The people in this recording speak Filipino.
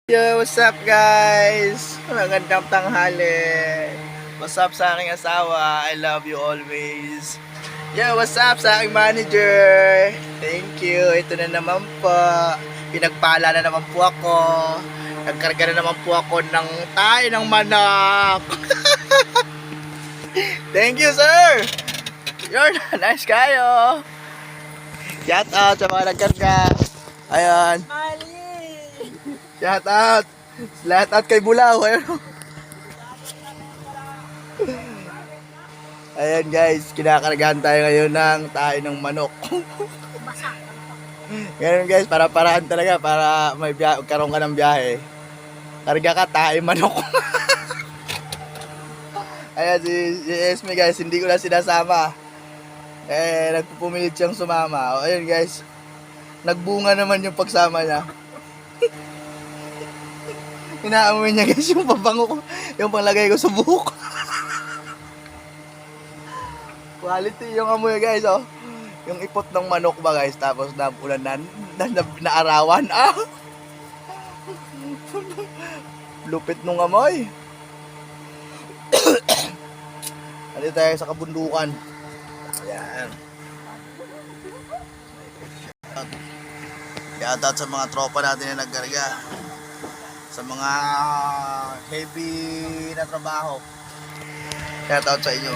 Yo, what's up guys? Magandang tanghali. What's up sa aking asawa? I love you always. Yo, what's up sa aking manager? Thank you. Ito na naman po. Pinagpala na naman po ako. Nagkarga na naman po ako ng tayo ng manok. Thank you, sir. You're nice kayo. Shout out sa mga nagkarga. Ayan. Shout out! Shout out kay Bulaw! Ayan guys, kinakargahan tayo ngayon ng tayo ng manok. Ngayon guys, para-paraan talaga para may karoon ka ng biyahe. Karga ka, tayo manok. Ayan si Esme guys, hindi ko na sinasama. Nagpupumilit siyang sumama. Ayan guys, nagbunga naman yung pagsama niya. Inaamoy niya guys yung pabango ko, yung panglagay ko sa buhok. Quality yung amoy guys, oh. Yung ipot ng manok ba guys, tapos ulan naarawan. Lupit nung amoy. Ano tayo sa kabundukan. Ayan. Shoutout sa mga tropa natin na nagkarga. Sa mga heavy na trabaho. Shoutout sa inyo.